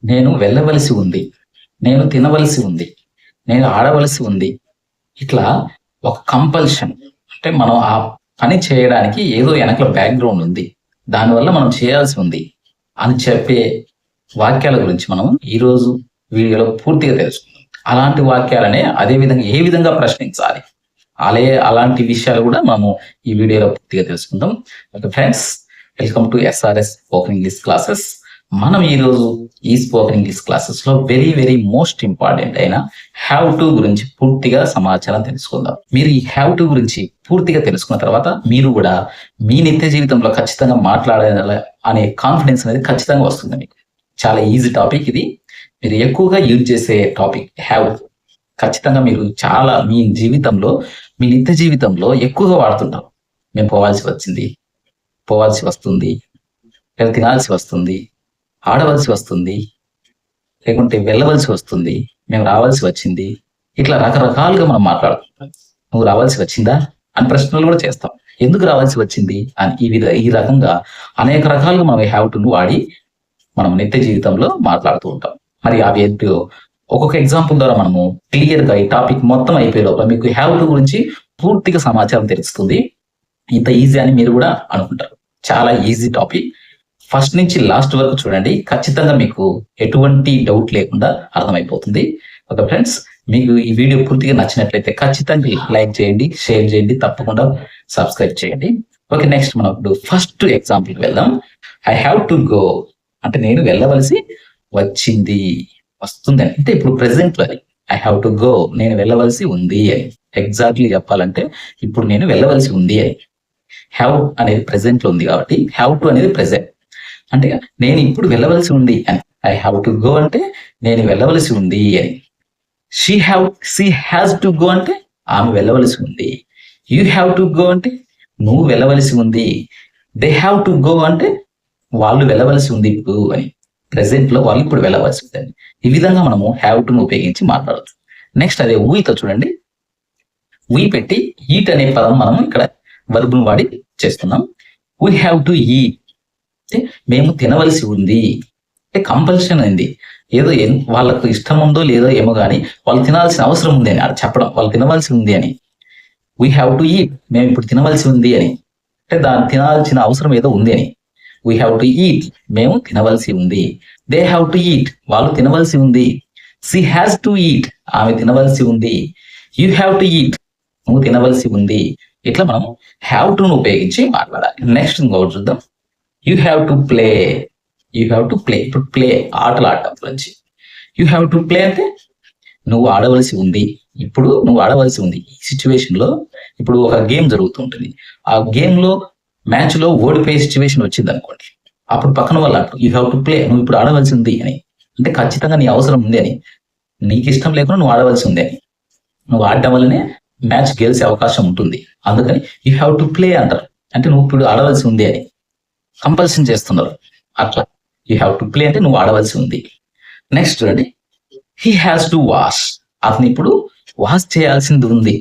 నేను వెళ్ళవలసి ఉంది, నేను తినవలసి ఉంది, నేను ఆడవలసి ఉంది. ఇట్లా ఒక కంపల్షన్, అంటే మనం ఆ పని చేయడానికి ఏదో వెనకల బ్యాక్గ్రౌండ్ ఉంది, దానివల్ల మనం చేయాల్సి ఉంది అని చెప్పే వాక్యాల గురించి మనం ఈరోజు వీడియోలో పూర్తిగా తెలుసుకుందాం. అలాంటి వాక్యాలనే అదే విధంగా ఏ విధంగా ప్రశ్నించాలి, అలాంటి విషయాలు కూడా మనము ఈ వీడియోలో పూర్తిగా తెలుసుకుందాం. Okay friends, welcome to SRS spoken English classes. మనం ఈరోజు ఈ స్పోకెన్ ఇంగ్లీష్ క్లాసెస్ లో వెరీ మోస్ట్ ఇంపార్టెంట్ అయిన హ్యావ్ టు గురించి పూర్తిగా సమాచారం తెలుసుకుందాం. మీరు ఈ హ్యావ్ టు గురించి పూర్తిగా తెలుసుకున్న తర్వాత మీరు కూడా మీ నిత్య జీవితంలో ఖచ్చితంగా మాట్లాడాలి అనే కాన్ఫిడెన్స్ అనేది ఖచ్చితంగా వస్తుంది మీకు. చాలా ఈజీ టాపిక్ ఇది, మీరు ఎక్కువగా యూజ్ చేసే టాపిక్ హ్యావ్. ఖచ్చితంగా మీరు చాలా మీ జీవితంలో, మీ నిత్య జీవితంలో ఎక్కువగా వాడుతుంటారు. మేము పోవాల్సి వచ్చింది, పోవాల్సి వస్తుంది, లేదా తినాల్సి వస్తుంది, ఆడవలసి వస్తుంది, లేకుంటే వెళ్ళవలసి వస్తుంది, మేము రావాల్సి వచ్చింది. ఇట్లా రకరకాలుగా మనం మాట్లాడుకుంటాం. నువ్వు రావాల్సి వచ్చిందా అని ప్రశ్నలు కూడా చేస్తాం. ఎందుకు రావాల్సి వచ్చింది అని ఈ రకంగా అనేక రకాలుగా మనం హ్యావ్ టు వాడి మనం నిత్య జీవితంలో మాట్లాడుతూ ఉంటాం. మరి అవి ఏంటో ఒక్కొక్క ఎగ్జాంపుల్ ద్వారా మనము క్లియర్ గా ఈ టాపిక్ మొత్తం అయిపోయే లోపల మీకు హ్యావ్ టు గురించి పూర్తిగా సమాచారం తెలుస్తుంది. ఇంత ఈజీ అని మీరు కూడా అనుకుంటారు. చాలా ఈజీ టాపిక్, ఫస్ట్ నుంచి లాస్ట్ వరకు చూడండి, ఖచ్చితంగా మీకు ఎటువంటి డౌట్ లేకుండా అర్థమైపోతుంది. ఓకే ఫ్రెండ్స్, మీకు ఈ వీడియో పూర్తిగా నచ్చినట్లయితే ఖచ్చితంగా లైక్ చేయండి, షేర్ చేయండి, తప్పకుండా సబ్స్క్రైబ్ చేయండి. ఓకే, నెక్స్ట్ మనం ఇప్పుడు ఫస్ట్ ఎగ్జాంపుల్కి వెళ్దాం. ఐ హ్యావ్ టు గో అంటే నేను వెళ్ళవలసి వచ్చింది, వస్తుంది అని. అంటే ఇప్పుడు ప్రెసెంట్ లో ఐ హ్యావ్ టు గో, నేను వెళ్ళవలసి ఉంది అని. ఎగ్జాక్ట్లీ చెప్పాలంటే ఇప్పుడు నేను వెళ్ళవలసి ఉంది అని. హ్యావ్ అనేది ప్రెసెంట్ లో ఉంది కాబట్టి హ్యావ్ టు అనేది ప్రెసెంట్, అంటే నేను ఇప్పుడు వెళ్ళవలసి ఉంది అని. ఐ హ్యావ్ టు గో అంటే నేను వెళ్ళవలసి ఉంది అని. షీ హ్యాస్ టు గో అంటే ఆమె వెళ్ళవలసి ఉంది. యూ హ్యావ్ టు గో అంటే నువ్వు వెళ్ళవలసి ఉంది. దే హ్యావ్ టు గో అంటే వాళ్ళు వెళ్ళవలసి ఉంది ఇప్పుడు అని. ప్రెసెంట్ లో వాళ్ళు ఇప్పుడు వెళ్ళవలసి ఉందని. ఈ విధంగా మనము హ్యావ్ టు ఉపయోగించి మాట్లాడచ్చు. నెక్స్ట్ అదే ఊయితో చూడండి, ఊయి పెట్టి ఈట్ అనే పదం మనం ఇక్కడ వర్బును వాడి చేస్తున్నాం. వీ హ్యావ్ టు ఈట్ అంటే మేము తినవలసి ఉంది, అంటే కంపల్షన్ అయింది. ఏదో వాళ్ళకు ఇష్టం ఉందో లేదో ఏమో కానీ వాళ్ళు తినాల్సిన అవసరం ఉంది అని చెప్పడం, వాళ్ళు తినవలసి ఉంది అని. వీ హ్యావ్ టు ఈట్, మేము ఇప్పుడు తినవలసి ఉంది అని, అంటే దాన్ని తినాల్సిన అవసరం ఏదో ఉంది అని. వీ హ్యావ్ టు ఈట్, మేము తినవలసి ఉంది. దే హ్యావ్ టు ఈట్, వాళ్ళు తినవలసి ఉంది. షీ హ్యాస్ టు ఈట్, ఆమె తినవలసి ఉంది. యూ హ్యావ్ టు ఈట్, నువ్వు తినవలసి ఉంది. ఇట్లా మనం హ్యావ్ టు ఉపయోగించి మాట్లాడాలి. నెక్స్ట్ ఇంకోటి చూద్దాం. You have to play, you have to play. ఇప్పుడు ప్లే ఆటలు ఆడటం గురించి. యూ హ్యావ్ టు ప్లే అంటే నువ్వు ఆడవలసి ఉంది, ఇప్పుడు నువ్వు ఆడవలసి ఉంది. ఈ సిచ్యువేషన్ లో ఇప్పుడు ఒక గేమ్ జరుగుతుంటుంది, ఆ గేమ్ లో మ్యాచ్ లో ఓడిపోయే సిచ్యువేషన్ వచ్చింది అనుకోండి, అప్పుడు పక్కన వాళ్ళు యూ హ్యావ్ టు ప్లే, నువ్వు ఇప్పుడు ఆడవలసి ఉంది అని. అంటే ఖచ్చితంగా నీ అవసరం ఉంది అని, నీకు ఇష్టం లేకుండా నువ్వు ఆడవలసి ఉంది అని. నువ్వు ఆడటం వల్లనే మ్యాచ్ గెలిచే అవకాశం ఉంటుంది, అందుకని యూ హ్యావ్ టు ప్లే అంటారు. అంటే నువ్వు ఇప్పుడు ఆడవలసి ఉంది అని కంపల్షన్ చేస్తున్నారు. అట్లా యూ హ్యావ్ టు ప్లే అంటే నువ్వు ఆడవలసి ఉంది. నెక్స్ట్ చూడండి, హీ హ్యాస్ టు వాష్, అతను ఇప్పుడు వాష్ చేయాల్సింది ఉంది.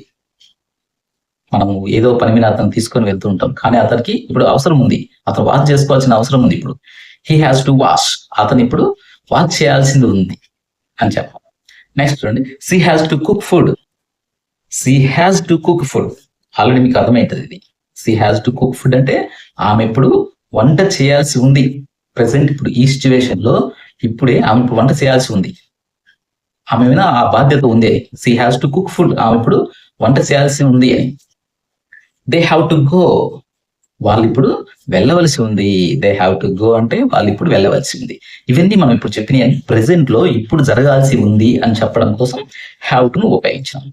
మనము ఏదో పని మీద అతను తీసుకొని వెళ్తూ ఉంటాం, కానీ అతనికి ఇప్పుడు అవసరం ఉంది, అతను వాష్ చేసుకోవాల్సిన అవసరం ఉంది. ఇప్పుడు హీ హ్యాస్ టు వాష్, అతను ఇప్పుడు వాష్ చేయాల్సింది ఉంది అని చెప్పాలి. నెక్స్ట్ చూడండి, she has to cook food. She has to cook food, already మీకు అర్థమవుతుంది ఇది. She has to cook food అంటే ఆమె ఇప్పుడు వంట చేయాల్సి ఉంది. ప్రెసెంట్ ఇప్పుడు ఈ సిచ్యువేషన్ లో ఇప్పుడే ఆమె ఇప్పుడు వంట చేయాల్సి ఉంది, ఆమె మీద ఆ బాధ్యత ఉంది అని. She has to cook food, ఆమె ఇప్పుడు వంట చేయాల్సి ఉంది అని. దే హ్యావ్ టు గో, వాళ్ళు ఇప్పుడు వెళ్ళవలసి ఉంది. దే హ్యావ్ టు గో అంటే వాళ్ళు ఇప్పుడు వెళ్ళవలసి ఉంది. ఇవన్నీ మనం ఇప్పుడు చెప్పిన ప్రెసెంట్ లో ఇప్పుడు జరగాల్సి ఉంది అని చెప్పడం కోసం హ్యావ్ టు ఉపయోగించాం.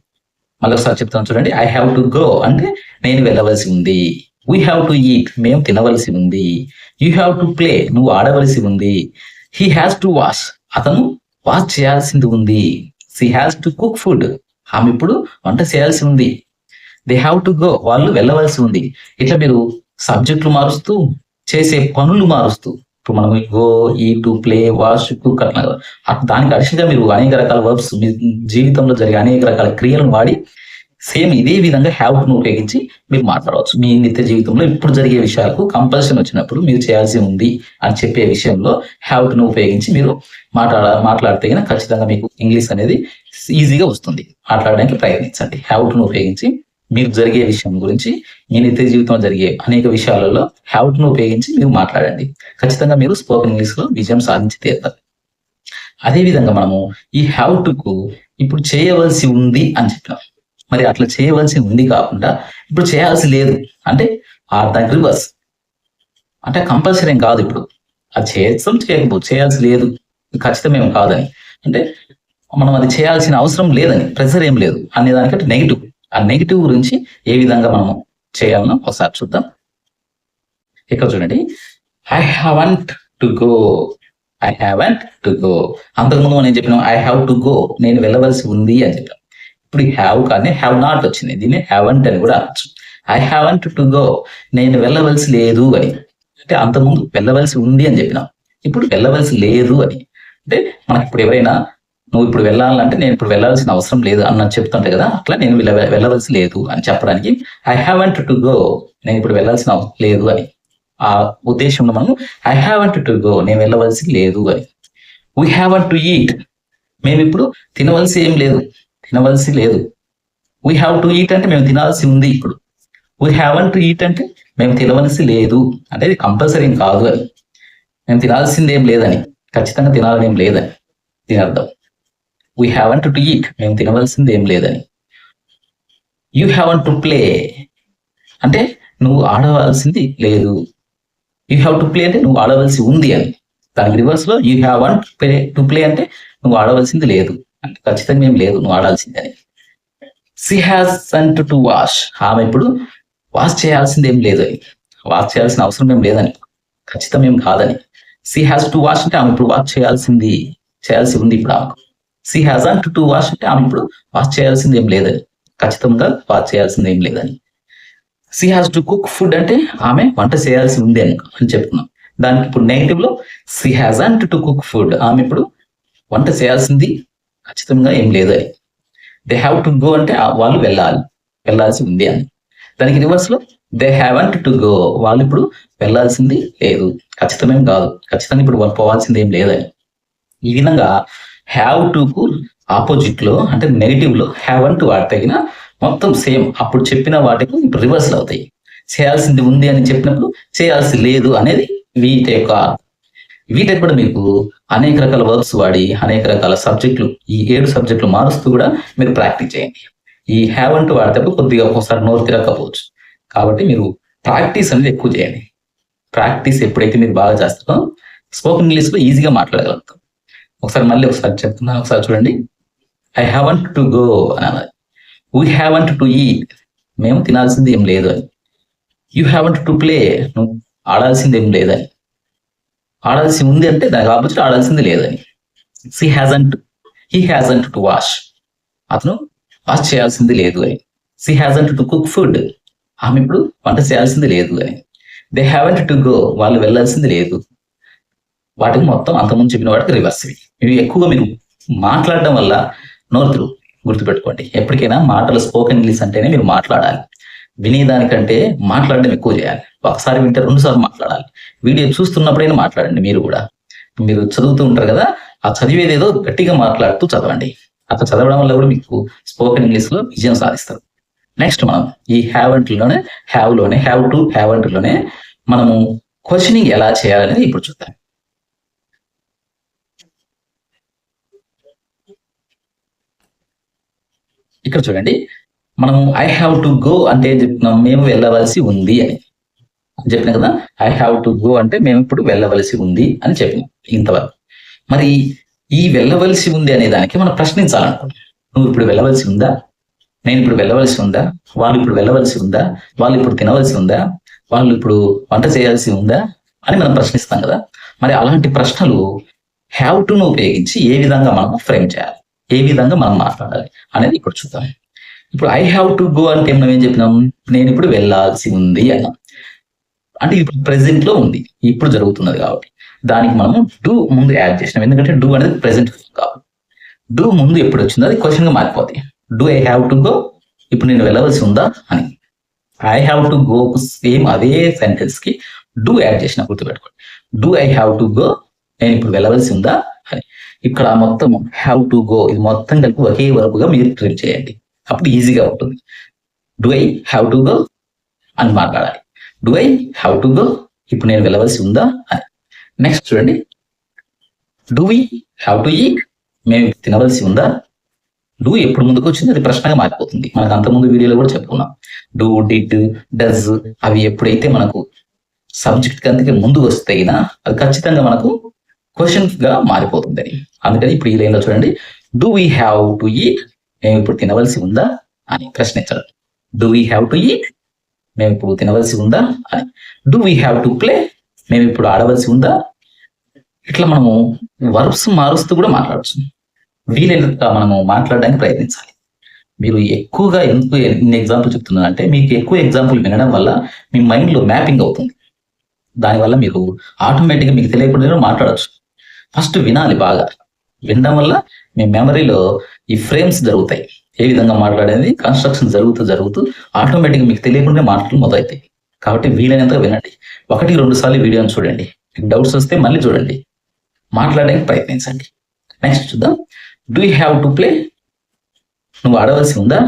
మళ్ళీ ఒకసారి చెప్తాను చూడండి. ఐ హ్యావ్ టు గో అంటే నేను వెళ్ళవలసి ఉంది. వీ హ్యావ్ టు ఈట్, మేము తినవలసి ఉంది. యూ హ్యావ్ టు ప్లే, నువ్వు ఆడవలసి ఉంది. హీ హ్యాస్ టు వాష్, అతను వాష్ చేయాల్సింది ఉంది. She has to cook food, ఆమె ఇప్పుడు వంట చేయాల్సి ఉంది. దే హ్యావ్ టు గో, వాళ్ళు వెళ్ళవలసి ఉంది. ఇట్లా మీరు సబ్జెక్టులు మారుస్తూ, చేసే పనులు మారుస్తూ, ఇప్పుడు మనం గో, ఈ టు, ప్లే, వాష్, కుక్ అట్లా దానికి అడిషనల్గా మీరు అనేక రకాల వర్బ్స్, మీ జీవితంలో జరిగే అనేక రకాల క్రియలను వాడి సేమ్ ఇదే విధంగా హ్యావ్ టును ఉపయోగించి మీరు మాట్లాడవచ్చు. మీ నిత్య జీవితంలో ఇప్పుడు జరిగే విషయాలకు కంపల్షన్ వచ్చినప్పుడు మీరు చేయాల్సి ఉంది అని చెప్పే విషయంలో హ్యావ్ టును ఉపయోగించి మీరు మాట్లాడితే కనుక ఖచ్చితంగా మీకు ఇంగ్లీష్ అనేది ఈజీగా వస్తుంది. మాట్లాడడానికి ప్రయత్నించండి. హ్యావ్ టును ఉపయోగించి మీకు జరిగే విషయం గురించి, మీ నిత్య జీవితంలో జరిగే అనేక విషయాలలో హ్యావ్ టును ఉపయోగించి మీరు మాట్లాడండి. ఖచ్చితంగా మీరు స్పోకెన్ ఇంగ్లీష్లో విజయం సాధించి తీరుతారు. అదేవిధంగా మనము ఈ హ్యావ్ టుకు ఇప్పుడు చేయవలసి ఉంది అని చెప్పినాం. మరి అట్లా చేయవలసి ఉంది కాకుండా ఇప్పుడు చేయాల్సి లేదు అంటే దానికి రివర్స్ అంటే కంపల్సరీ ఏం కాదు. ఇప్పుడు అది చేయడం చేయకపోతే చేయాల్సి లేదు ఖచ్చితమేం కాదని, అంటే మనం అది చేయాల్సిన అవసరం లేదని, ప్రెషర్ ఏం లేదు అనే దానికంటే నెగిటివ్. ఆ నెగిటివ్ గురించి ఏ విధంగా మనం చేయాలనో ఒకసారి చూద్దాం. ఇక్కడ చూడండి, I haven't to go. I haven't to go. అంతకుముందు మనం ఏం చెప్పినాం, ఐ హ్యావ్ టు గో, నేను వెళ్ళవలసి ఉంది అని చెప్పాం. ఇప్పుడు ఈ హ్యావ్ కానీ హ్యావ్ నాట్ వచ్చింది, దీన్ని హ్యావెంట్ అని కూడా అనొచ్చు. ఐ హ్యావెంట్ టు గో, నేను వెళ్ళవలసి లేదు అని. అంటే అంతకుముందు వెళ్ళవలసి ఉంది అని చెప్పినాం, ఇప్పుడు వెళ్ళవలసి లేదు అని. అంటే మనకి ఇప్పుడు ఎవరైనా నువ్వు ఇప్పుడు వెళ్ళాలంటే నేను ఇప్పుడు వెళ్ళాల్సిన అవసరం లేదు అన్నది చెప్తుంటే కదా, అట్లా నేను వెళ్ళవలసి లేదు అని చెప్పడానికి ఐ హ్యావెంట్ టు గో, నేను ఇప్పుడు వెళ్ళాల్సిన అవసరం లేదు అని. ఆ ఉద్దేశంలో మనం ఐ హ్యావెంట్ టు గో, నేను వెళ్ళవలసి లేదు అని. వీ హ్యావెంట్ టు ఈట్, మేము ఇప్పుడు తినవలసి ఏం లేదు, తినవలసి లేదు. వీ హ్యావ్ టు ఈట్ అంటే మేము తినాల్సి ఉంది ఇప్పుడు. వీ హ్యావెంట్ టు ఈట్ అంటే మేము తినవలసి లేదు, అంటే ఇది కంపల్సరీ ఏం కాదు అని. మేము తినాల్సింది ఏం లేదని, ఖచ్చితంగా తినాలని ఏం లేదని దీని అర్థం. వీ హ్యావెంట్ టు ఈట్, మేము తినవలసింది ఏం లేదని. యూ హ్యావెంట్ టు ప్లే అంటే నువ్వు ఆడవలసింది లేదు. యూ హ్యావ్ టు ప్లే అంటే నువ్వు ఆడవలసి ఉంది అని. దానికి రివర్స్ లో యూ హ్యావెంట్ టు ప్లే అంటే నువ్వు ఆడవలసింది లేదు, అంటే ఖచ్చితంగా ఏం లేదు నువ్వు ఆడాల్సింది అని. షీ హ్యాజంట్ టు వాష్, ఆమె ఇప్పుడు వాష్ చేయాల్సింది ఏం లేదు అని, వాష్ చేయాల్సిన అవసరం ఏం లేదని, ఖచ్చితం ఏం కాదని. షీ హ్యాస్ టు వాష్ అంటే ఆమె ఇప్పుడు వాష్ చేయాల్సి ఉంది ఇప్పుడు ఆమెకు. షీ హ్యాజంట్ టు వాష్ అంటే ఆమె ఇప్పుడు వాష్ చేయాల్సింది ఏం లేదని, ఖచ్చితంగా వాష్ చేయాల్సింది ఏం లేదని. She has to cook food అంటే ఆమె వంట చేయాల్సి ఉంది అని చెప్తున్నాం. దానికి ఇప్పుడు నెగిటివ్ లో she hasn't to cook food, ఆమె ఇప్పుడు వంట చేయాల్సింది ఖచ్చితంగా ఏం లేదని. దే హ్యావ్ టు గో అంటే వాళ్ళు వెళ్ళాల్సి ఉంది అని. దానికి రివర్స్ లో దే హ్యావెంట్ టు గో, వాళ్ళు ఇప్పుడు వెళ్ళాల్సింది లేదు, ఖచ్చితమేం కాదు, ఖచ్చితంగా ఇప్పుడు వాళ్ళు పోవాల్సింది ఏం లేదని. ఈ విధంగా హ్యావ్ టుకు ఆపోజిట్ లో అంటే నెగిటివ్ లో హ్యావెంట్ వాడితే మొత్తం సేమ్ అప్పుడు చెప్పిన వాటికి ఇప్పుడు రివర్సల్ అవుతాయి. చేయాల్సింది ఉంది అని చెప్పినప్పుడు చేయాల్సి లేదు అనేది వీటి కూడా మీకు అనేక రకాల వర్బ్స్ వాడి అనేక రకాల సబ్జెక్టులు, ఈ 7 సబ్జెక్టులు మారుస్తూ కూడా మీరు ప్రాక్టీస్ చేయండి. ఈ హ్యావెంట్ వాడితే కొద్దిగా ఒకసారి నోరు తిరగకపోవచ్చు, కాబట్టి మీరు ప్రాక్టీస్ అనేది ఎక్కువ చేయండి. ప్రాక్టీస్ ఎప్పుడైతే మీరు బాగా చేస్తారో స్పోకెన్ ఇంగ్లీష్ లో ఈజీగా మాట్లాడగలుగుతాం. ఒకసారి చెప్తున్నాను, ఒకసారి చూడండి. ఐ హ్యావెంట్ టు గో అని అన్నది. వీ హ్యావెంట్ టు ఈట్, మేము తినాల్సింది ఏం లేదు అని. యూ హ్యావెంట్ టు ప్లే, నువ్వు ఆడాల్సింది ఏం లేదని. ఆడాల్సి ఉంది అంటే దానికి ఆపోజిట్ ఆడాల్సింది లేదని. హీ హ్యాజంట్ టు వాష్, అతను వాష్ చేయాల్సింది లేదు అని. She hasn't to cook food, ఆమె ఇప్పుడు వంట చేయాల్సింది లేదు అని. దే హ్యావెంట్ టు గో, వాళ్ళు వెళ్ళాల్సింది లేదు. వాటికి మొత్తం అంతకుముందు చెప్పిన వాటికి రివర్స్. ఇవి ఎక్కువగా మీరు మాట్లాడడం వల్ల నోరు గుర్తుపెట్టుకోండి. ఎప్పటికైనా మాటలు స్పోకెన్ ఇంగ్లీష్ అంటేనే మీరు మాట్లాడాలి. వినేదానికంటే మాట్లాడడం ఎక్కువ చేయాలి. ఒకసారి వింటే 2 సార్లు మాట్లాడాలి. వీడియో చూస్తున్నప్పుడైనా మాట్లాడండి. మీరు చదువుతూ ఉంటారు కదా, ఆ చదివేది ఏదో గట్టిగా మాట్లాడుతూ చదవండి. అట్లా చదవడం వల్ల కూడా మీకు స్పోకెన్ ఇంగ్లీష్ లో విజయం సాధిస్తారు. నెక్స్ట్ మనం ఈ హ్యావ్ టు హ్యావెంట్ లోనే మనము క్వశ్చనింగ్ ఎలా చేయాలనేది ఇప్పుడు చూద్దాం. ఇక్కడ చూడండి, మనం ఐ హ్యావ్ టు గో అంటే చెప్తున్నాం, మేము వెళ్ళవలసి ఉంది అని చెప్పిన కదా. ఐ హ్యావ్ టు గో అంటే మేము ఇప్పుడు వెళ్ళవలసి ఉంది అని చెప్పినాం ఇంతవరకు. మరి ఈ వెళ్ళవలసి ఉంది అనే దానికి మనం ప్రశ్నించాలనుకుంటున్నాం. నువ్వు ఇప్పుడు వెళ్ళవలసి ఉందా, నేను ఇప్పుడు వెళ్ళవలసి ఉందా, వాళ్ళు ఇప్పుడు వెళ్ళవలసి ఉందా, వాళ్ళు ఇప్పుడు తినవలసి ఉందా, వాళ్ళు ఇప్పుడు వంట చేయాల్సి ఉందా అని మనం ప్రశ్నిస్తాం కదా. మరి అలాంటి ప్రశ్నలు హ్యావ్ టును ఉపయోగించి ఏ విధంగా మనం ఫ్రేమ్ చేయాలి, ఏ విధంగా మనం మాట్లాడాలి అనేది ఇప్పుడు చూద్దాం. ఇప్పుడు ఐ హ్యావ్ టు గో అంటే మనం ఏం చెప్పినాం, నేను ఇప్పుడు వెళ్ళాల్సి ఉంది అన్నాం. అంటే ఇప్పుడు ప్రెసెంట్ లో ఉంది, ఇప్పుడు జరుగుతున్నది కాబట్టి దానికి మనము డూ ముందు యాడ్ చేసినాం. ఎందుకంటే డూ అనేది ప్రెసెంట్ కాబట్టి డూ ముందు ఎప్పుడు వచ్చిందో అది క్వశ్చన్ గా మారిపోతాయి. Do I have to go, ఇప్పుడు నేను వెళ్ళవలసి ఉందా అని. I have to go same అదే సెంటెన్స్ కి డూ యాడ్ చేసిన, గుర్తుపెట్టుకోండి. Do I have to go, నేను ఇప్పుడు వెళ్ళవలసి ఉందా అని. ఇక్కడ మొత్తం హ్యావ్ టు గో ఇది మొత్తం కలిపి ఒకే వరకుగా మీరు ట్రీట్ చేయండి, అప్పుడు ఈజీగా ఉంటుంది. Do I have to go అని మాట్లాడాలి. Do I have to go, ఇప్పుడు నేను వెళ్ళవలసి ఉందా అని. నెక్స్ట్ చూడండి, do we have to eat, మేము తినవలసి ఉందా. డూ ఎప్పుడు ముందుకు వచ్చింది అది ప్రశ్నగా మారిపోతుంది. మనకు అంతకుముందు వీడియోలో కూడా చెప్పుకున్నాం. డూ, డిడ్, డస్ అవి ఎప్పుడైతే మనకు సబ్జెక్ట్ కంటే ముందు వస్తాయినా అది ఖచ్చితంగా మనకు క్వశ్చన్ గా మారిపోతుంది అని. అందుకని ఇప్పుడు ఈ లైన్లో చూడండి, do we have to eat, మేము ఇప్పుడు తినవలసి ఉందా అని ప్రశ్నించడం. Do we have to eat, మేము ఇప్పుడు తినవలసి ఉందా అని. Do we have to play, మేము ఇప్పుడు ఆడవలసి ఉందా. ఇట్లా మనము వర్బ్స్ మారుస్తూ కూడా మాట్లాడచ్చు. వీలైనంత మనము మాట్లాడడానికి ప్రయత్నించాలి. మీరు ఎక్కువగా ఎందుకు ఇన్ని ఎగ్జాంపుల్ చెప్తున్నాను అంటే, మీకు ఎక్కువ ఎగ్జాంపుల్ వినడం వల్ల మీ మైండ్లో మ్యాపింగ్ అవుతుంది. దానివల్ల మీరు ఆటోమేటిక్గా మీకు తెలియకుండా మాట్లాడచ్చు. ఫస్ట్ వినాలి, బాగా వినడం వల్ల మీ మెమరీలో ఈ ఫ్రేమ్స్ జరుగుతాయి. ఏ విధంగా మాట్లాడేది కన్స్ట్రక్షన్ జరుగుతూ ఆటోమేటిక్గా మీకు తెలియకుండా మాటలు మొదలవుతాయి. కాబట్టి వీలైనంతగా వినండి. 1-2 సార్లు వీడియోని చూడండి. మీకు డౌట్స్ వస్తే మళ్ళీ చూడండి, మాట్లాడడానికి ప్రయత్నించండి. నెక్స్ట్ చూద్దాం. Do you have to play, నువ్వు ఆడవలసి ఉందా.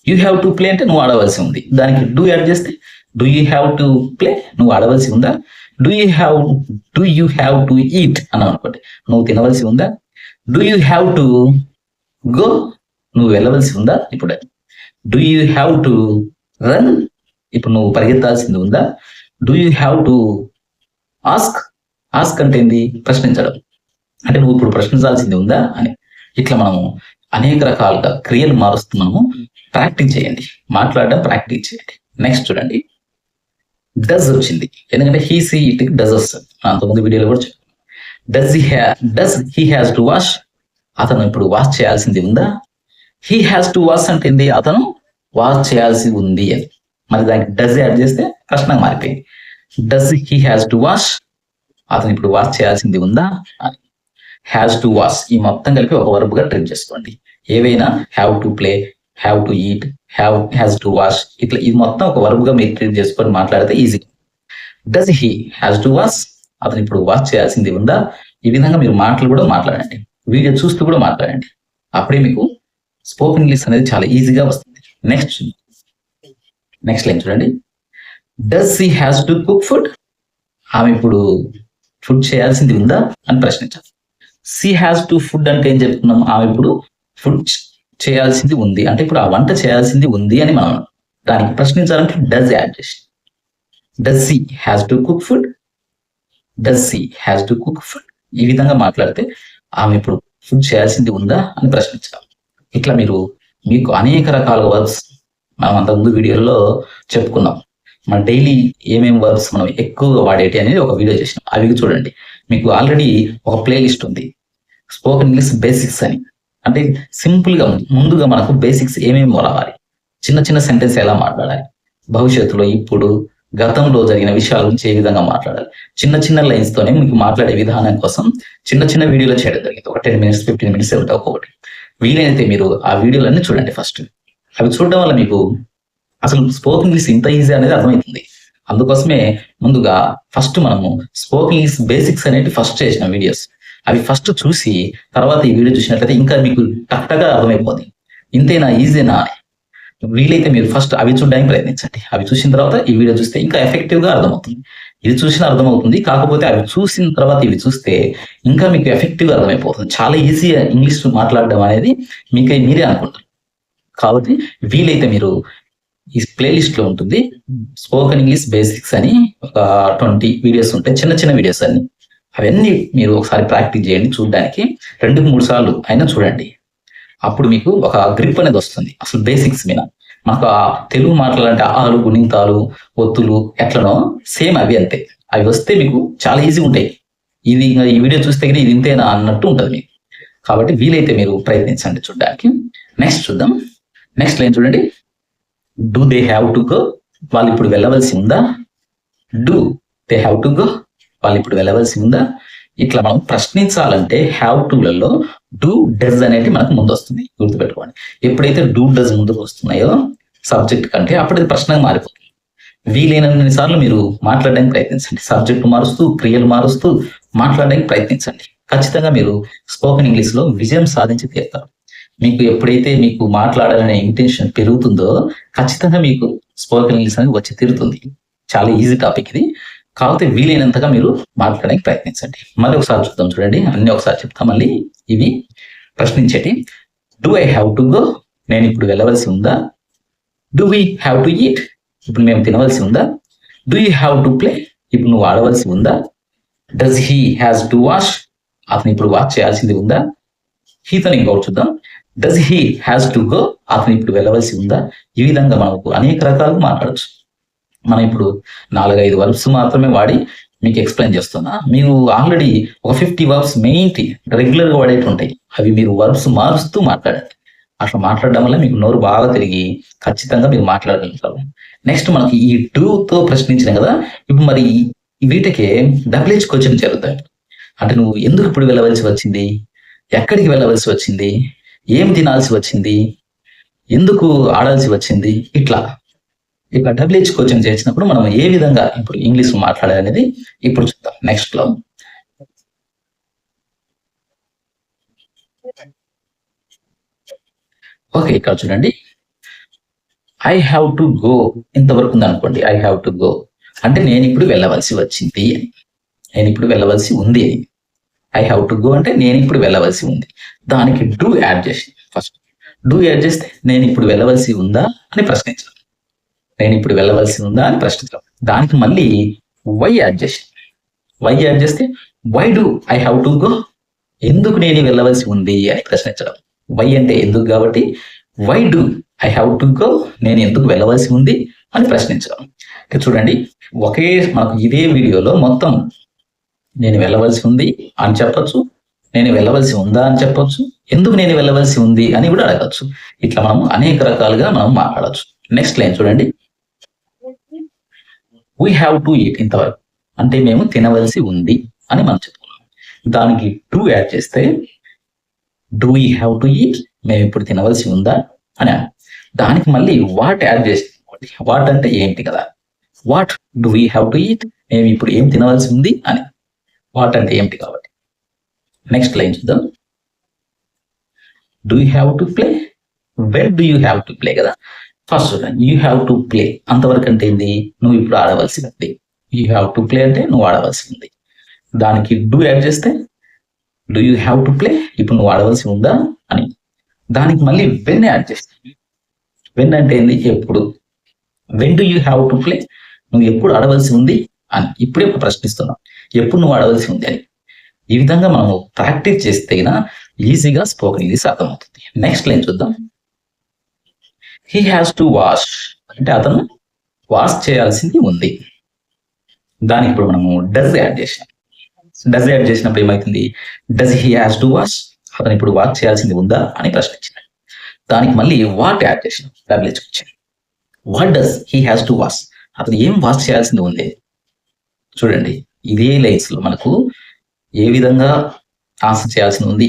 యూ హ్యావ్ టు ప్లే అంటే నువ్వు ఆడవలసి ఉంది, దానికి డూ యాడ్ చేస్తే do you have to play, నువ్వు ఆడవలసి ఉందా. Do you have to eat అన్నావు అనుకోండి, నువ్వు తినవలసి ఉందా. Do you have to go, నువ్వు వెళ్ళవలసి ఉందా. ఇప్పుడు do you have to run, ఇప్పుడు నువ్వు పరిగెత్తాల్సింది ఉందా. Do you have to ask, ask అంటే ఏంది, ప్రశ్నించడం, అంటే నువ్వు ఇప్పుడు ప్రశ్నించాల్సింది ఉందా అని. ఇట్లా మనము అనేక రకాలుగా క్రియలు మారుస్తూ మనము ప్రాక్టీస్ చేయండి, మాట్లాడడం ప్రాక్టీస్ చేయండి. నెక్స్ట్ చూడండి, డస్ వచ్చింది, ఎందుకంటే హీ సీ ఇట్ డస్ వస్తుంది. అంతకుముందు వీడియోలో కూడా చెప్పాను. Does he has to wash, అతను ఇప్పుడు వాష్ చేయాల్సింది ఉందా. హీ హ్యాస్ టు వాష్ అంటే ఏంది, అతను వాష్ చేయాల్సి ఉంది అని. మరి దానికి డస్ యాడ్ చేస్తే ప్రశ్న మారిపోయింది. Does he has to wash, అతను ఇప్పుడు వాష్ చేయాల్సింది ఉందా అని. హ్యాస్ టు వాష్ ఈ మొత్తం కలిపి ఒక వర్బ్ గా ట్రీట్ చేసుకోండి. ఏవైనా have to play, have to eat, has to wash, ఇట్లా ఇది మొత్తం ఒక వర్బ్ గా మీరు ట్రీట్ చేసుకొని మాట్లాడితే easy. Does he has to wash, అతను ఇప్పుడు వాష్ చేయాల్సింది ఉందా. ఈ విధంగా మీరు మాటలు కూడా మాట్లాడండి, వీడియో చూస్తూ కూడా మాట్లాడండి. అప్పుడే మీకు స్పోకెన్ ఇంగ్లీష్ అనేది చాలా ఈజీగా వస్తుంది. నెక్స్ట్ లైన్ చూడండి, does he has to cook food, ఆమె ఇప్పుడు ఫుడ్ చేయాల్సింది ఉందా అని ప్రశ్నించాలి. సీ హ్యాస్ టు ఫుడ్ అంటే ఏం చెప్తున్నాం, ఆమె ఇప్పుడు ఫుడ్ చేయాల్సింది ఉంది అంటే ఇప్పుడు ఆ వంట చేయాల్సింది ఉంది అని మనం దానికి ప్రశ్నించాలంటే డస్ యాడ్ చేసి. Does she has to cook food, does she has to cook food, ఈ విధంగా మాట్లాడితే ఆమె ఇప్పుడు ఫుడ్ చేయాల్సింది ఉందా అని ప్రశ్నించాలి. ఇట్లా మీకు అనేక రకాల వర్బ్స్ మనం అంతకుముందు వీడియోలో చెప్పుకున్నాం. మన డైలీ ఏమేమి వర్బ్స్ మనం ఎక్కువగా వాడేటి అనేది ఒక వీడియో చేసినాం, అవి చూడండి. మీకు ఆల్రెడీ ఒక ప్లేలిస్ట్ ఉంది, స్పోకెన్ ఇంగ్లీష్ బేసిక్స్ అని. అంటే సింపుల్ గా ముందుగా మనకు బేసిక్స్ ఏమేమి రావాలి, చిన్న చిన్న సెంటెన్స్ ఎలా మాట్లాడాలి, భవిష్యత్తులో, ఇప్పుడు, గతంలో జరిగిన విషయాల గురించి ఏ విధంగా మాట్లాడాలి, చిన్న చిన్న లైన్స్ తోనే మీకు మాట్లాడే విధానం కోసం చిన్న చిన్న వీడియోలు చేయడం జరిగింది. ఒక 10 minutes 15 minutes ఒక్కొక్కటి. వీలైతే మీరు ఆ వీడియోలన్నీ చూడండి ఫస్ట్. అవి చూడడం వల్ల మీకు అసలు స్పోకెన్ ఇంగ్లీష్ ఇంత ఈజీ అనేది అర్థమవుతుంది. అందుకోసమే ముందుగా ఫస్ట్ మనము స్పోకెన్ ఇంగ్లీష్ బేసిక్స్ అనేవి ఫస్ట్ చేసిన వీడియోస్, అవి ఫస్ట్ చూసి తర్వాత ఈ వీడియో చూసినట్లయితే ఇంకా మీకు టక్టగా అర్థమైపోతుంది. ఇంతేనా, ఈజీనా. వీలైతే మీరు ఫస్ట్ అవి చూడడానికి ప్రయత్నించండి, అవి చూసిన తర్వాత ఈ వీడియో చూస్తే ఇంకా ఎఫెక్టివ్ గా అర్థమవుతుంది. ఇది చూసిన అర్థమవుతుంది, కాకపోతే అవి చూసిన తర్వాత ఇవి చూస్తే ఇంకా మీకు ఎఫెక్టివ్ గా అర్థమైపోతుంది. చాలా ఈజీ ఇంగ్లీష్ మాట్లాడడం అనేది మీరే అనుకుంటారు. కాబట్టి వీలైతే మీరు ఈ ప్లేలిస్ట్ లో ఉంటుంది స్పోకెన్ ఇంగ్లీష్ బేసిక్స్ అని, ఒక 20 వీడియోస్ ఉంటాయి, చిన్న చిన్న వీడియోస్ అన్ని. అవన్నీ మీరు ఒకసారి ప్రాక్టీస్ చేయండి, చూడడానికి 2-3 సార్లు అయినా చూడండి. అప్పుడు మీకు ఒక గ్రిప్ అనేది వస్తుంది అసలు బేసిక్స్ మీద. మాకు ఆ తెలుగు మాట్లాడాలంటే ఆలు, గుణింతాలు, ఒత్తులు ఎట్లనో సేమ్ అవి అంతే. అవి వస్తే మీకు చాలా ఈజీగా ఉంటాయి. ఇది ఈ వీడియో చూస్తే ఇది ఇంతేనా అన్నట్టు ఉంటుంది మీకు. కాబట్టి వీలైతే మీరు ప్రయత్నించండి చూడడానికి. నెక్స్ట్ చూద్దాం. నెక్స్ట్ లైన్ చూడండి, do they have to go, వాళ్ళు ఇప్పుడు వెళ్ళవలసి ఉందా. Do they have to go, వాళ్ళు ఇప్పుడు వెళ్ళవలసి ఉందా. ఇట్లా మనం ప్రశ్నించాలంటే హ్యావ్ టులలో డూ డస్ అనేది మనకు ముందు వస్తుంది, గుర్తుపెట్టుకోండి. ఎప్పుడైతే డూ డస్ ముందుకు వస్తున్నాయో సబ్జెక్ట్ కంటే అప్పుడు అది ప్రశ్నగా మారిపోతుంది. వీలైనన్ని సార్లు మీరు మాట్లాడడానికి ప్రయత్నించండి, సబ్జెక్టు మారుస్తూ క్రియలు మారుస్తూ మాట్లాడడానికి ప్రయత్నించండి. ఖచ్చితంగా మీరు స్పోకెన్ ఇంగ్లీష్ లో విజయం సాధించి తీరుతారు. మీకు ఎప్పుడైతే మీకు మాట్లాడాలనే ఇంటెన్షన్ పెరుగుతుందో ఖచ్చితంగా మీకు స్పోకెన్ ఇంగ్లీష్ అనేది వచ్చి తీరుతుంది. చాలా ఈజీ టాపిక్ ఇది, కాకపోతే వీలైనంతగా మీరు మాట్లాడడానికి ప్రయత్నించండి. మళ్ళీ ఒకసారి చూద్దాం, చూడండి, అన్ని ఒకసారి చెప్తాం. మళ్ళీ ఇవి ప్రశ్నించేటి. Do I have to go, నేను ఇప్పుడు వెళ్ళవలసి ఉందా? Do we have to eat, ఇప్పుడు మేము తినవలసి ఉందా? Do you have to play, ఇప్పుడు నువ్వు ఆడవలసి ఉందా? Does he has to wash, అతను ఇప్పుడు వాష్ చేయాల్సింది ఉందా? హీతోని ఇంకొకటి చూద్దాం. Does he has to go, అతను ఇప్పుడు వెళ్ళవలసి ఉందా? ఈ విధంగా మనకు అనేక రకాలుగా మాట్లాడచ్చు. మనం ఇప్పుడు 4-5 వర్బ్స్ మాత్రమే వాడి మీకు ఎక్స్ప్లెయిన్ చేస్తున్నా. మీరు ఆల్రెడీ ఒక 50 వర్బ్స్ మెయిన్ రెగ్యులర్ గా వాడేవి ఉంటాయి, అవి మీరు వర్బ్స్ మారుస్తూ మాట్లాడండి. అట్లా మాట్లాడడం వల్ల మీకు నోరు బాగా తిరిగి ఖచ్చితంగా మీరు మాట్లాడగలుగుతారు. నెక్స్ట్ మనకి ఈ తో ప్రశ్నించిన కదా, ఇప్పుడు మరి వీటికి డబ్ల్యూహెచ్ క్వశ్చన్ జరుగుతాయి. అంటే నువ్వు ఎందుకు ఇప్పుడు వెళ్ళవలసి వచ్చింది, ఎక్కడికి వెళ్ళవలసి వచ్చింది, ఏం తినాల్సి వచ్చింది, ఎందుకు ఆడాల్సి వచ్చింది, ఇట్లా డబ్ల్యూహెచ్ క్వశ్చన్ చేసినప్పుడు మనం ఏ విధంగా ఇప్పుడు ఇంగ్లీష్ మాట్లాడాలనేది ఇప్పుడు చూద్దాం నెక్స్ట్ లో. ఓకే, ఇక్కడ చూడండి, ఐ హ్యావ్ టు గో ఇంతవరకు ఉంది అనుకోండి. ఐ హ్యావ్ టు గో అంటే నేను ఇప్పుడు వెళ్ళవలసి వచ్చింది అని, నేను ఇప్పుడు వెళ్ళవలసి ఉంది అని. ఐ హ్యావ్ టు గో అంటే నేను ఇప్పుడు వెళ్ళవలసి ఉంది. దానికి డూ యాడ్ చేసి, ఫస్ట్ డూ యాడ్ చేస్తే నేను ఇప్పుడు వెళ్ళవలసి ఉందా అని ప్రశ్నించాలి. నేను ఇప్పుడు వెళ్ళవలసి ఉందా అని ప్రశ్నించాలి. దానికి మళ్ళీ వై యాడ్ చేసి, వై యాడ్ చేస్తే why do I have to go, ఎందుకు నేను వెళ్ళవలసి ఉంది అని ప్రశ్నించడం. వై అంటే ఎందుకు కాబట్టి why do I have to go, నేను ఎందుకు వెళ్ళవలసి ఉంది అని ప్రశ్నించడం. చూడండి, ఒకే మనకు ఇదే వీడియోలో మొత్తం నేను వెళ్ళవలసి ఉంది అని చెప్పొచ్చు, నేను వెళ్ళవలసి ఉందా అని చెప్పొచ్చు, ఎందుకు నేను వెళ్ళవలసి ఉంది అని కూడా అడగచ్చు. ఇట్లా మనం అనేక రకాలుగా మనం మాట్లాడచ్చు. నెక్స్ట్ లైన్ చూడండి, వీ హ్యావ్ టు ఈట్ ఇంతవరకు అంటే మేము తినవలసి ఉంది అని మనం చెప్పుకున్నాం. దానికి డూ యాడ్ చేస్తే do we have to eat, మేము ఇప్పుడు తినవలసి ఉందా అని. దానికి మళ్ళీ వాట్ యాడ్ చేసి, వాట్ అంటే ఏంటి కదా, what do we have to eat, మేము ఇప్పుడు ఏం తినవలసి ఉంది అని. వాట్ అంటే ఏంటి కాబట్టి. నెక్స్ట్ లైన్ చూద్దాం, do you have to play, when do you have to play కదా. First you have to play అంతవరకు అంటే ఏంది, నువ్వు ఇప్పుడు ఆడవలసి ఉంది. యూ హ్యావ్ టు ప్లే అంటే నువ్వు ఆడవలసి ఉంది. దానికి డూ యాడ్ చేస్తే do you have to play, ఇప్పుడు నువ్వు ఆడవలసి ఉందా అని. దానికి మళ్ళీ వెన్ యాడ్ చేస్తే, వెన్ అంటే ఏంది, ఎప్పుడు. When do you have to play, నువ్వు ఎప్పుడు ఆడవలసి ఉంది అని. ఇప్పుడే ప్రశ్నిస్తున్నావు, ఎప్పుడు నువ్వు ఆడవలసి ఉంది అని. ఈ విధంగా మనం ప్రాక్టీస్ చేస్తే ఈజీగా స్పోకెన్ ఇంగ్లీష్ అర్థమవుతుంది. నెక్స్ట్ లైన్ చూద్దాం, హీ హ్యాస్ టు వాష్ అంటే అతను వాష్ చేయాల్సింది ఉంది. దానికి ఇప్పుడు మనము డస్ యాడ్ చేసాం. డస్ యాడ్ చేసినప్పుడు ఏమైతుంది, does he has to wash, అతను ఇప్పుడు వాష్ చేయాల్సింది ఉందా అని ప్రశ్నించాడు. దానికి మళ్ళీ వాట్ యాడ్ చేసాం, WH question. What does he has to wash, అతను ఏం వాష్ చేయాల్సింది ఉంది. చూడండి, ఇదే లైన్స్ లో మనకు ఏ విధంగా ఆన్సర్ చేయాల్సి ఉంది,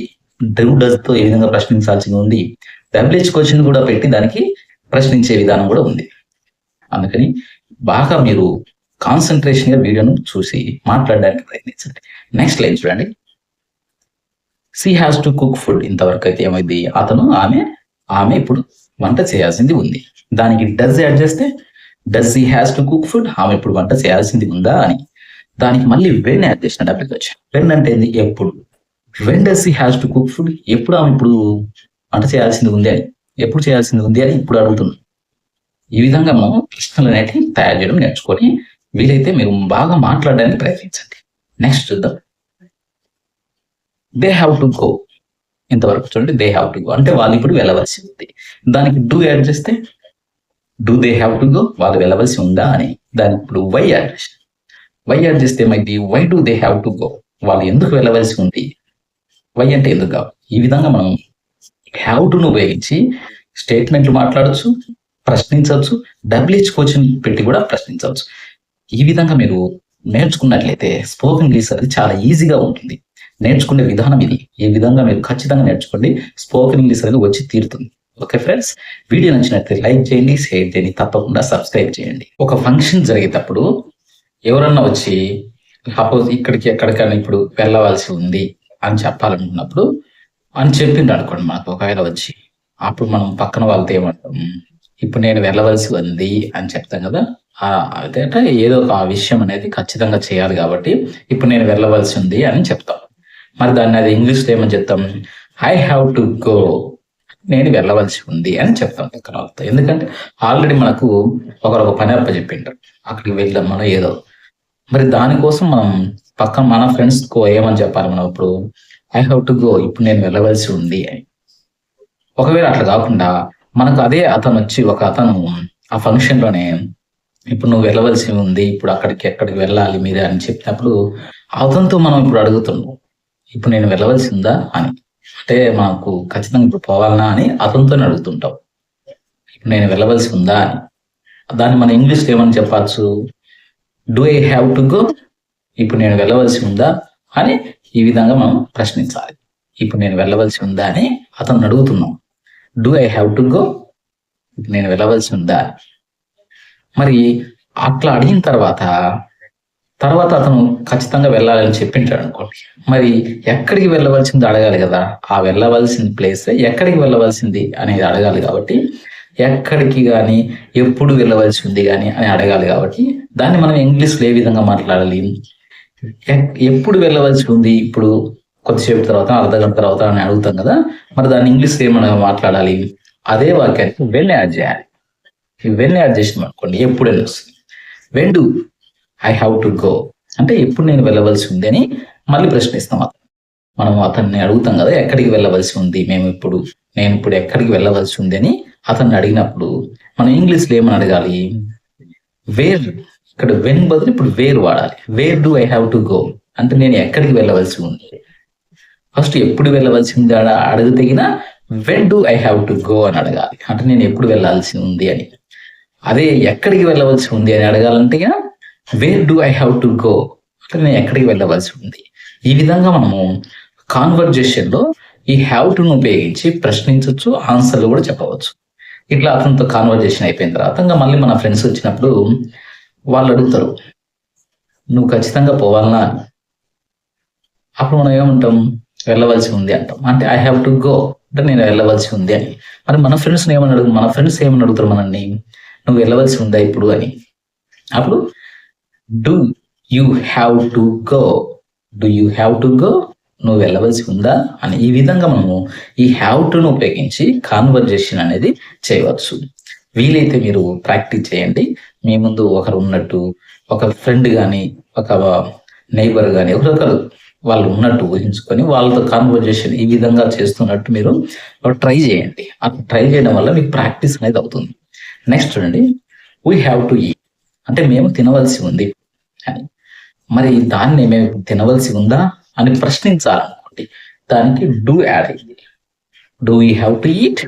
డూ డస్ తో ఏ విధంగా ప్రశ్నించాల్సి ఉంది, డబ్ల్యూహెచ్ క్వశ్చన్ కూడా పెట్టి దానికి ప్రశ్నించే విధానం కూడా ఉంది. అందుకని బాగా మీరు కాన్సన్ట్రేషన్ గా వీడియోను చూసి మాట్లాడడానికి ప్రయత్నించండి. నెక్స్ట్ లైన్ చూడండి, she has to cook food ఇంతవరకు అయితే ఏమైంది, అతను ఆమె ఇప్పుడు వంట చేయాల్సింది ఉంది. దానికి డస్ యాడ్ చేస్తే does he has to cook food, ఆమె ఇప్పుడు వంట చేయాల్సింది ఉందా అని. దానికి మళ్ళీ వెన్ యాడ్ చేసిన డబ్ల్యూహెచ్. వెన్ అంటే ఏంది, ఎప్పుడు. When does he has to cook food, ఎప్పుడు ఆమె ఇప్పుడు వంట చేయాల్సింది ఉంది అని, ఎప్పుడు చేయాల్సింది ఉంది అని ఇప్పుడు అడుగుతున్నాం. ఈ విధంగా మనం ప్రశ్నలు అనేవి తయారు చేయడం నేర్చుకొని వీలైతే మీరు బాగా మాట్లాడడానికి ప్రయత్నించండి. నెక్స్ట్ చూద్దాం, దే హ్యావ్ టు గో ఇంతవరకు చూడండి, దే హ్యావ్ టు గో అంటే వాళ్ళు ఇప్పుడు వెళ్ళవలసి ఉంది. దానికి డూ యాడ్ చేస్తే do they have to go, వాళ్ళు వెళ్ళవలసి ఉందా అని. దానికి ఇప్పుడు వై యాడ్ చేస్తే, వై యాడ్ చేస్తే ఏమైంది, why do they have to go, వాళ్ళు ఎందుకు వెళ్ళవలసి ఉంది. వై అంటే ఎందుకు కావాలి. ఈ విధంగా మనం హ్యావ్ టును ఉపయోగించి స్టేట్మెంట్లు మాట్లాడచ్చు, ప్రశ్నించవచ్చు, డబ్ల్యూహెచ్ క్వశ్చన్ పెట్టి కూడా ప్రశ్నించవచ్చు. ఈ విధంగా మీరు నేర్చుకున్నట్లయితే స్పోకెన్ ఇంగ్లీష్ అది చాలా ఈజీగా ఉంటుంది. నేర్చుకునే విధానం ఇది. ఈ విధంగా మీరు ఖచ్చితంగా నేర్చుకోండి. స్పోకెన్ ఇంగ్లీష్ అనేది వచ్చి తీరుతుంది. ఓకే ఫ్రెండ్స్, వీడియో నచ్చినట్లయితే లైక్ చేయండి, షేర్ చేయండి, తప్పకుండా సబ్స్క్రైబ్ చేయండి. ఒక ఫంక్షన్ జరిగేటప్పుడు ఎవరన్నా వచ్చి సపోజ్ ఇక్కడికి ఎక్కడికైనా ఇప్పుడు వెళ్ళవలసి ఉంది అని చెప్పాలనుకున్నప్పుడు అని చెప్పిండు అనుకోండి మనకు ఒకవేళ వచ్చి, అప్పుడు మనం పక్కన వాళ్ళతో ఏమంటాం, ఇప్పుడు నేను వెళ్ళవలసి ఉంది అని చెప్తాం కదా. అదేంటే ఏదో ఒక విషయం అనేది ఖచ్చితంగా చేయాలి కాబట్టి ఇప్పుడు నేను వెళ్ళవలసి ఉంది అని చెప్తాం. మరి దాన్ని అది ఇంగ్లీష్లో ఏమని చెప్తాం, ఐ హ్యావ్ టు గో, నేను వెళ్ళవలసి ఉంది అని చెప్తాం పక్కన వాళ్ళతో. ఎందుకంటే ఆల్రెడీ మనకు ఒకరు ఒక పని అప్ప చెప్పింటారు, అక్కడికి వెళ్దాం మనం ఏదో. మరి దానికోసం మనం పక్కన మన ఫ్రెండ్స్కో ఏమని చెప్పాలి మనం ఇప్పుడు, ఐ హ్యావ్ టు గో, ఇప్పుడు నేను వెళ్ళవలసి ఉంది అని. ఒకవేళ అట్లా కాకుండా మనకు అదే అతను వచ్చి ఒక అతను ఆ ఫంక్షన్లోనే ఇప్పుడు నువ్వు వెళ్ళవలసి ఉంది, ఇప్పుడు ఎక్కడికి వెళ్ళాలి మీరే అని చెప్పినప్పుడు అతనితో మనం ఇప్పుడు అడుగుతున్నాం, ఇప్పుడు నేను వెళ్ళవలసి ఉందా అని. అంటే మనకు ఖచ్చితంగా ఇప్పుడు పోవాలనా అని అతనితోనే అడుగుతుంటాం, ఇప్పుడు నేను వెళ్ళవలసి ఉందా అని. దాన్ని మన ఇంగ్లీష్లో ఏమని చెప్పచ్చు, do I have to go, ఇప్పుడు నేను వెళ్ళవలసి ఉందా అని ఈ విధంగా మనం ప్రశ్నించాలి. ఇప్పుడు నేను వెళ్ళవలసి ఉందా అని అతను అడుగుతున్నాం, do I have to go, ఇప్పుడు నేను వెళ్ళవలసి ఉందా. మరి అట్లా అడిగిన తర్వాత అతను ఖచ్చితంగా వెళ్ళాలని చెప్పింటాడు అనుకోండి, మరి ఎక్కడికి వెళ్ళవలసింది అడగాలి కదా. ఆ వెళ్ళవలసిన ప్లేస్ ఎక్కడికి వెళ్ళవలసింది అనేది అడగాలి కాబట్టి, ఎక్కడికి కానీ ఎప్పుడు వెళ్ళవలసి ఉంది కానీ అని అడగాలి కాబట్టి దాన్ని మనం ఇంగ్లీష్లో ఏ విధంగా మాట్లాడాలి, ఎప్పుడు వెళ్ళవలసి ఉంది, ఇప్పుడు కొద్దిసేపు తర్వాత అర్ధగంట తర్వాత అని అడుగుతాం కదా. మరి దాన్ని ఇంగ్లీష్లో ఏమన్నా మాట్లాడాలి, అదే వాక్యానికి వెన్ యాడ్ చేయాలి. వెన్ యాడ్ చేసినాం అనుకోండి ఎప్పుడు వస్తుంది. When do I have to go అంటే ఎప్పుడు నేను వెళ్ళవలసి ఉంది అని మళ్ళీ ప్రశ్నిస్తాం. మనం అతన్ని అడుగుతాం కదా, ఎక్కడికి వెళ్ళవలసి ఉంది, నేను ఇప్పుడు ఎక్కడికి వెళ్ళవలసి ఉంది అని అతన్ని అడిగినప్పుడు మనం ఇంగ్లీష్లో ఏమని అడగాలి, వేర్. ఇక్కడ వెన్ బదులు ఇప్పుడు వేర్ వాడాలి. Where do I have to go అంటే నేను ఎక్కడికి వెళ్ళవలసి ఉంది. ఫస్ట్ ఎప్పుడు వెళ్ళవలసి ఉంది అడిగితేగిన when do I have to go అని అడగాలి, అంటే నేను ఎప్పుడు వెళ్ళాల్సి ఉంది అని. అదే ఎక్కడికి వెళ్ళవలసి ఉంది అని అడగాలంటే wear do I have to go అంటే నేను ఎక్కడికి వెళ్ళవలసి ఉంది. ఈ విధంగా మనము కాన్వర్జేషన్లో ఈ హ్యావ్ టును ఉపయోగించి ప్రశ్నించవచ్చు, ఆన్సర్లు కూడా చెప్పవచ్చు. ఇట్లా అతనితో కాన్వర్జేషన్ అయిపోయిన తర్వాత ఇంకా మళ్ళీ మన ఫ్రెండ్స్ వచ్చినప్పుడు వాళ్ళు అడుగుతారు, నువ్వు ఖచ్చితంగా పోవాలనా అని. అప్పుడు మనం ఏమంటాం, వెళ్ళవలసి ఉంది అంటాం. అంటే ఐ హ్యావ్ టు గో అంటే నేను వెళ్ళవలసి ఉంది అని. మరి మన ఫ్రెండ్స్ ఏమని అడుగుతారు మనల్ని, నువ్వు వెళ్ళవలసి ఉందా ఇప్పుడు అని. అప్పుడు do you have to go, do you have to go, నువ్వు వెళ్ళవలసి ఉందా అని. ఈ విధంగా మనము ఈ హ్యావ్ టును ఉపయోగించి కాన్వర్జేషన్ అనేది చేయవచ్చు. వీలైతే మీరు ప్రాక్టీస్ చేయండి. మీ ముందు ఒకరు ఉన్నట్టు, ఒక ఫ్రెండ్ కానీ ఒక నైబర్ కానీ ఒకరొకరు వాళ్ళు ఉన్నట్టు ఊహించుకొని వాళ్ళతో కాన్వర్జేషన్ ఈ విధంగా చేస్తున్నట్టు మీరు ట్రై చేయండి. అట్లా ట్రై చేయడం వల్ల మీకు ప్రాక్టీస్ అనేది అవుతుంది. నెక్స్ట్ చూడండి, వీ హ్యావ్ టు ఈట్ అంటే మేము తినవలసి ఉంది అని. మరి దాన్ని మేము తినవలసి ఉందా అని ప్రశ్నించాలనుకోండి, దానికి డూ యాడ్ అయింది. Do we have to eat,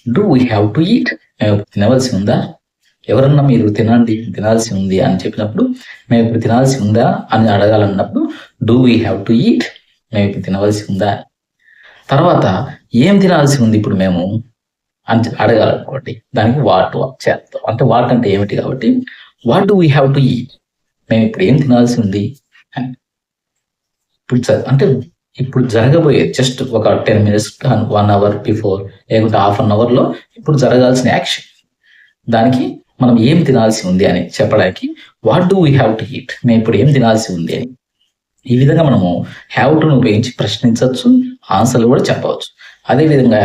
do we have to eat, మేము తినవలసి ఉందా. ఎవరన్నా మీరు తినాల్సి ఉంది అని చెప్పినప్పుడు మేము ఇప్పుడు తినాల్సి ఉందా అని అడగాలన్నప్పుడు do we have to eat, మేము ఇప్పుడు తినవలసి ఉందా. తర్వాత ఏం తినాల్సి ఉంది ఇప్పుడు మేము అని అడగాలనుకోండి, దానికి వాట్ చేస్తాం. అంటే వాట్ అంటే ఏమిటి కాబట్టి what do we have to eat, మేము ఇప్పుడు ఏం తినాల్సి ఉంది అని. ఇప్పుడు జరగబోయే జస్ట్ ఒక 10 minutes 1 hour బిఫోర్ లేకుంటే హాఫ్ అన్ అవర్లో ఇప్పుడు జరగాల్సిన యాక్షన్, దానికి మనం ఏం తినాల్సి ఉంది అని చెప్పడానికి what do we have to eat, మేము ఇప్పుడు ఏం తినాల్సి ఉంది అని. ఈ విధంగా మనము హ్యావ్ టును ఉపయోగించి ప్రశ్నించవచ్చు, ఆన్సర్లు కూడా చెప్పవచ్చు. అదేవిధంగా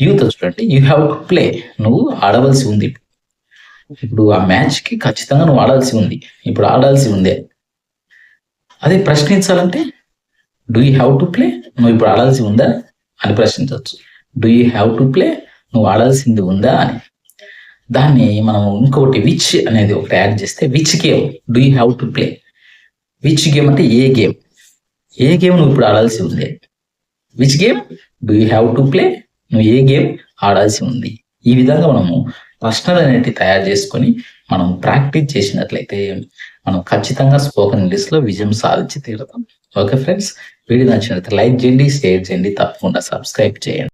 యూత్ చూడండి, యూ హ్యావ్ టు ప్లే, నువ్వు ఆడవలసి ఉంది. ఇప్పుడు ఆ మ్యాచ్కి ఖచ్చితంగా నువ్వు ఆడాల్సి ఉంది, ఇప్పుడు ఆడాల్సి ఉంది. అదే ప్రశ్నించాలంటే do you have to play, నువ్వు ఇప్పుడు ఆడాల్సి ఉందా అని ప్రశ్నించవచ్చు. Do you have to play, నువ్వు ఆడాల్సింది ఉందా అని. దాన్ని మనం ఇంకొకటి విచ్ అనేది ఒకటి యాడ్ చేస్తే, which game do you have to play. Which game అంటే ఏ గేమ్ నువ్వు ఇప్పుడు ఆడాల్సి ఉంది. Which game do you have to play, నువ్వు ఏ గేమ్ ఆడాల్సి ఉంది. ఈ విధంగా మనము ప్రశ్నలు అనేవి తయారు చేసుకొని మనం ప్రాక్టీస్ చేసినట్లయితే మనం ఖచ్చితంగా స్పోకెన్ ఇంగ్లీష్లో విజయం సాధించి తీరుతాం. ఓకే ఫ్రెండ్స్, వీడియో నచ్చినట్లయితే లైక్ చేయండి, షేర్ చేయండి, తప్పకుండా సబ్స్క్రైబ్ చేయండి.